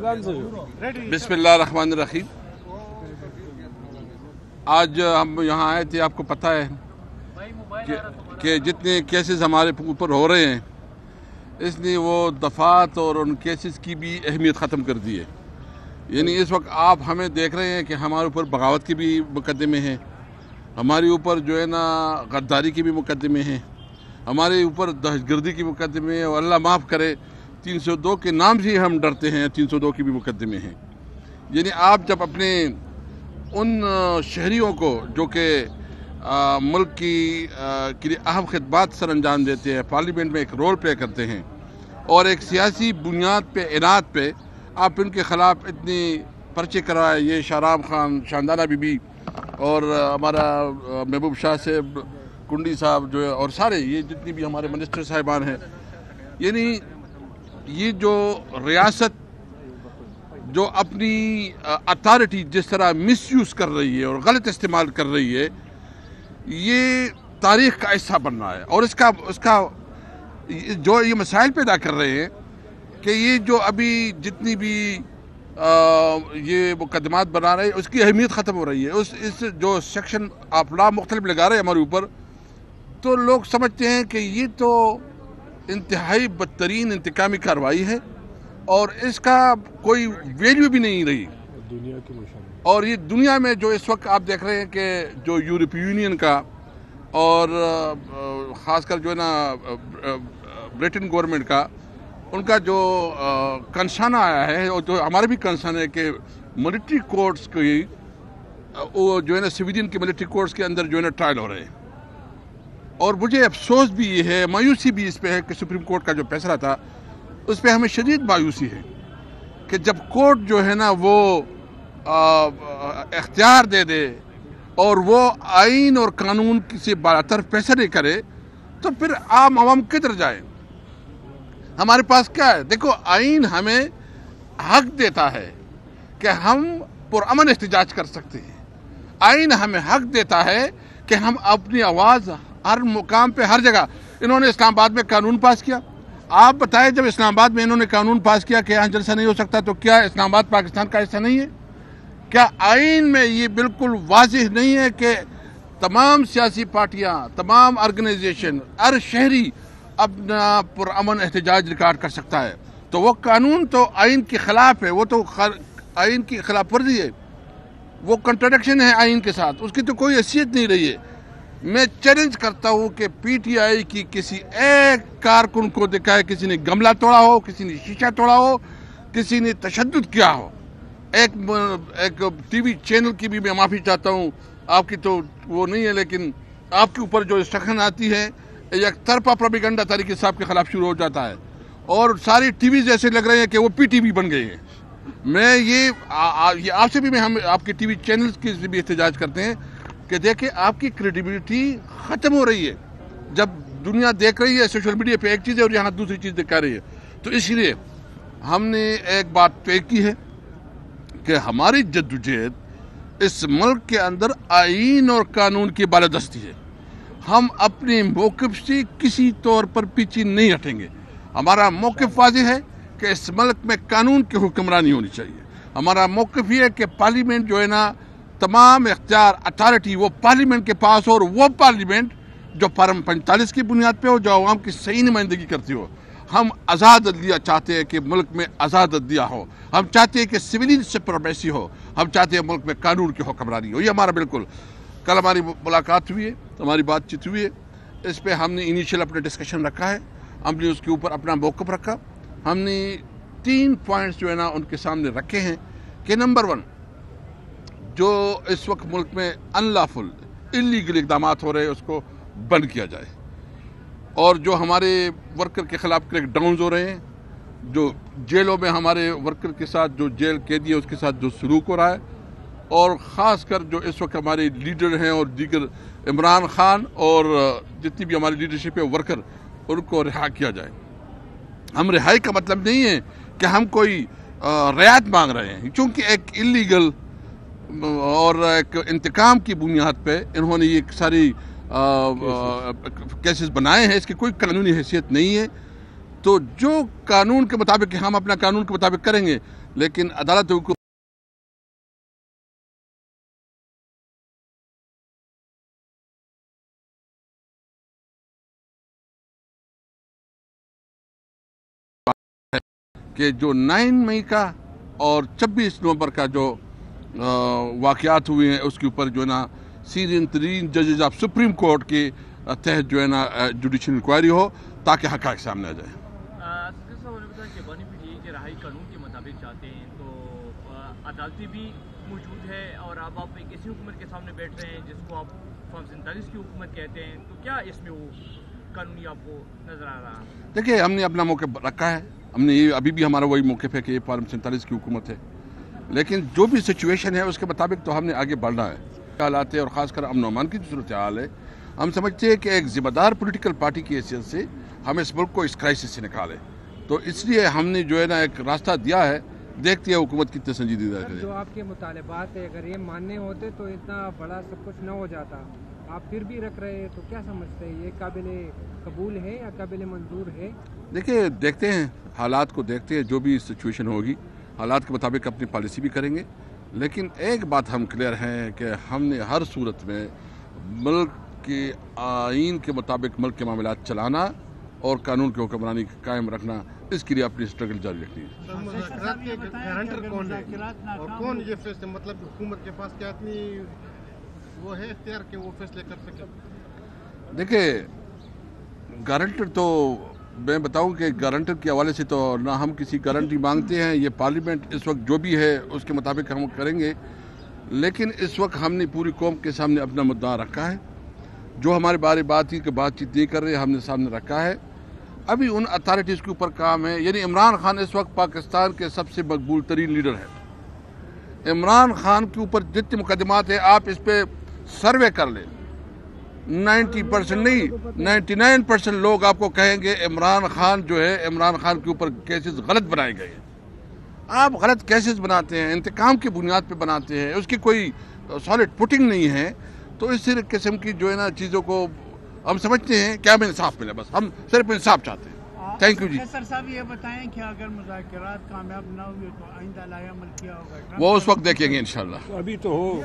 बिस्मिल्लाहिर्रहमानिर्रहीम। आज हम यहाँ आए थे, आपको पता है कि जितने केसेस हमारे ऊपर हो रहे हैं, इसने वो दफात और उन केसेस की भी अहमियत ख़त्म कर दी है। यानी इस वक्त आप हमें देख रहे हैं कि हमारे ऊपर बगावत के भी मुकदमे हैं, हमारे ऊपर जो है ना गद्दारी के भी मुकदमे हैं, हमारे ऊपर दहशतगर्दी के मुकदमे, और अल्लाह माफ़ करे 302 के नाम से हम डरते हैं, 302 के भी मुकदमे हैं। यानी आप जब अपने उन शहरियों को जो कि मुल्क के लिए अहम खिदमत सर अंजाम देते हैं, पार्लियामेंट में एक रोल प्ले करते हैं, और एक सियासी बुनियाद पे इनाद पे आप इनके ख़िलाफ़ इतनी पर्चे कराए, ये शाहराम खान, शानदाना बीबी और हमारा महबूब शाह साहब, कुंडी साहब जो है, और सारे ये जितनी भी हमारे मिनिस्टर साहिबान हैं, यानी ये जो रियासत जो अपनी अथॉरिटी जिस तरह मिसयूज़ कर रही है और गलत इस्तेमाल कर रही है, ये तारीख़ का हिस्सा बन रहा है। और उसका जो ये मसाइल पैदा कर रहे हैं कि ये जो अभी जितनी भी ये मुकदमात बना रहे हैं, उसकी अहमियत ख़त्म हो रही है। इस जो सेक्शन आप लॉ मुख्तलिफ लगा रहे हैं हमारे ऊपर, तो लोग समझते हैं कि ये तो इंतहाई बदतरीन इंतकामी कार्रवाई है और इसका कोई वैल्यू भी नहीं रही दुनिया की मुशान। और ये दुनिया में जो इस वक्त आप देख रहे हैं कि जो यूरोपीय यूनियन का और ख़ासकर जो है ना ब्रिटेन गवर्नमेंट का, उनका जो कंसर्न आया है, और जो हमारा भी कंसर्न है कि मिलिट्री कोर्ट्स की वो जो है ना सिविलियन के मिलिट्री कोर्ट्स के अंदर जो है ना ट्रायल हो रहे हैं। और मुझे अफसोस भी ये है, मायूसी भी इस पे है कि सुप्रीम कोर्ट का जो फैसला था उस पर हमें शदीद मायूसी है कि जब कोर्ट जो है ना वो इख्तियार दे दे और वो आइन और कानून से बातर फैसले करे, तो फिर आम आवाम किधर जाए। हमारे पास क्या है? देखो, आइन हमें हक देता है कि हम पुरअमन एहतजाज कर सकते हैं। आइन हमें हक देता है कि हम अपनी आवाज़ हर मुकाम पे, हर जगह। इन्होंने इस्लामाबाद में कानून पास किया। आप बताएं, जब इस्लामाबाद में इन्होंने कानून पास किया कि यहाँ जलसा नहीं हो सकता, तो क्या इस्लामाबाद पाकिस्तान का हिस्सा नहीं है? क्या आइन में ये बिल्कुल वाज़िह नहीं है कि तमाम सियासी पार्टियाँ, तमाम ऑर्गेनाइजेशन, हर शहरी अपना पुरअमन एहतजाज रिकॉर्ड कर सकता है? तो वो कानून तो आइन के ख़िलाफ़ है, वो तो आइन की खिलाफ वर्जी है, वो कंट्राडिक्शन है आइन के साथ, उसकी तो कोई हैसियत नहीं रही है। मैं चैलेंज करता हूँ कि पीटीआई की किसी एक कारकुन को दिखाए किसी ने गमला तोड़ा हो, किसी ने शीशा तोड़ा हो, किसी ने तशद्दुद किया हो। एक टीवी चैनल की भी मैं माफ़ी चाहता हूँ, आपकी तो वो नहीं है, लेकिन आपके ऊपर जो इंस्ट्रक्शन आती है एक तरफा प्रोपेगेंडा तरीके से आपके खिलाफ शुरू हो जाता है, और सारी टीवी ऐसे लग रहे हैं कि वो पीटीवी बन गए हैं। मैं ये आपसे भी, हम आपके टीवी चैनल्स की भी एहतजाज करते हैं कि देखिए आपकी क्रेडिबिलिटी ख़त्म हो रही है। जब दुनिया देख रही है सोशल मीडिया पे एक चीज़ है और यहाँ दूसरी चीज़ दिखा रही है, तो इसलिए हमने एक बात तय की है कि हमारी जद्दोजहद इस मुल्क के अंदर आइन और कानून की बालादस्ती है। हम अपने मौक़िफ़ से किसी तौर पर पीछे नहीं हटेंगे। हमारा मौक़िफ़ वाज़ेह है कि इस मुल्क में कानून की हुक्मरानी होनी चाहिए। हमारा मौक़िफ़ ये है कि पार्लियामेंट जो है ना, तमाम इख्तियार अथॉरिटी वो पार्लियामेंट के पास हो, और वो पार्लियामेंट जो फार्म 45 की बुनियाद पे हो, जो आवाम की सही नुमाइंदगी करती हो। हम आज़ाद अदलिया चाहते हैं कि मुल्क में आज़ाद अदलिया हो, हम चाहते हैं कि सिविलियन सुप्रीमेसी हो, हम चाहते हैं मुल्क में कानून की हुक्मरानी हो। ये हमारा बिल्कुल, कल हमारी मुलाकात हुई है, हमारी बातचीत हुई है, इस पर हमने इनिशियल अपना डिस्कशन रखा है, हमने उसके ऊपर अपना मौक़िफ़ रखा। हमने 3 पॉइंट्स जो है ना उनके सामने रखे हैं कि नंबर 1, जो इस वक्त मुल्क में अनलॉफुल इलीगल इक़दाम हो रहे हैं उसको बंद किया जाए, और जो हमारे वर्कर के ख़िलाफ़ क्रैक डाउन हो रहे हैं, जो जेलों में हमारे वर्कर के साथ जो जेल कैदी है उसके साथ जो सलूक हो रहा है, और ख़ास कर जो इस वक्त हमारे लीडर हैं और दीगर इमरान खान और जितनी भी हमारी लीडरशिप है वर्कर, उनको रिहा किया जाए। हम रिहाई का मतलब नहीं है कि हम कोई रियायत मांग रहे हैं, क्योंकि एक इलीगल और एक इंतकाम की बुनियाद पे इन्होंने ये सारी केसेस बनाए हैं, इसकी कोई कानूनी हैसियत नहीं है। تو جو قانون کے مطابق ہم اپنا قانون کے مطابق کریں گے، لیکن عدالت کو کہ جو 9 مئی کا اور 26 نومبر کا جو واقعات ہوئے ہیں اس کے اوپر جو ہے نا سینئر ترین ججز آف سپریم کورٹ کے تحت جو ہے نا جوڈیشل انکوائری ہو تاکہ حقائق سامنے آ جائے۔ رہائی قانون کے مطابق چاہتے ہیں تو عدالتیں بھی موجود ہے اور اب آپ ایک ایسی حکومت کے سامنے بیٹھ رہے ہیں جس کو آپ فارم 47 کی حکومت کہتے ہیں، تو کیا اس میں وہ قانونی آپ کو نظر آ رہا ہے؟ دیکھیے ہم نے اپنا موقف رکھا ہے، ہم نے یہ ابھی بھی ہمارا وہی موقف ہے کہ یہ فارم 47 کی حکومت ہے، لیکن جو بھی سچویشن ہے اس کے مطابق تو ہم نے آگے بڑھنا ہے۔ حالات ہے اور خاص کر امن و امان کی جو صورتحال ہے، ہم سمجھتے ہیں کہ ایک ذمہ دار پولیٹیکل پارٹی کی حیثیت سے ہم اس ملک کو اس کرائسس سے نکالیں، تو اس لیے ہم نے جو ہے نا ایک راستہ دیا ہے، دیکھتے ہیں حکومت کتنے سنجیدگی کرے۔ جو آپ کے مطالبات ہیں اگر یہ ماننے ہوتے تو اتنا بڑا سب کچھ نہ ہو جاتا، آپ پھر بھی رکھ رہے ہیں، تو کیا سمجھتے ہیں یہ قابل قبول ہے یا قابل منظور ہے؟ دیکھیں دیکھتے ہیں، حالات کو دیکھتے ہیں، جو بھی سچویشن ہوگی حالات کے مطابق اپنی پالیسی بھی کریں گے، لیکن ایک بات ہم کلیئر ہیں کہ ہم نے ہر صورت میں ملک کے آئین کے مطابق ملک کے معاملات چلانا اور قانون کی حکمرانی قائم رکھنا، اس کے لیے اپنی اسٹرگل جاری رکھنی ہے۔ مذاکرات کے گارنٹر کون ہے اور کون یہ فیصلے، مطلب حکومت کے پاس کیا اتنی وہ ہے اختیار کہ وہ فیصلے کر سکے؟ دیکھیں گارنٹر تو میں بتاؤں کہ گارنٹر کے حوالے سے تو نہ ہم کسی گارنٹی مانگتے ہیں، یہ پارلیمنٹ اس وقت جو بھی ہے اس کے مطابق ہم کریں گے، لیکن اس وقت ہم نے پوری قوم کے سامنے اپنا مدعا رکھا ہے، جو ہمارے بارے بات چیت نہیں کر رہے ہم نے سامنے رکھا ہے۔ ابھی ان اتھارٹیز کے اوپر کام ہے، یعنی عمران خان اس وقت پاکستان کے سب سے مقبول ترین لیڈر ہے۔ عمران خان کے اوپر جتنے مقدمات ہیں آپ اس پہ سروے کر لیں، 90% نہیں 99% لوگ آپ کو کہیں گے عمران خان جو ہے، عمران خان کے اوپر کیسز غلط بنائے گئے ہیں۔ آپ غلط کیسز بناتے ہیں، انتقام کی بنیاد پہ بناتے ہیں، اس کی کوئی سالڈ پوٹنگ نہیں ہے، تو اس قسم کی جو ہے نا چیزوں کو ہم سمجھتے ہیں کہ ہمیں انصاف ملے، بس ہم صرف انصاف چاہتے ہیں۔ تھینک یو جی۔ سر صاحب یہ بتائیں کہ اگر مذاکرات کامیاب نہ ہوئے تو آئندہ لایا عمل کیا ہوگا؟ وہ اس وقت دیکھیں گے انشاءاللہ۔ ابھی تو ہو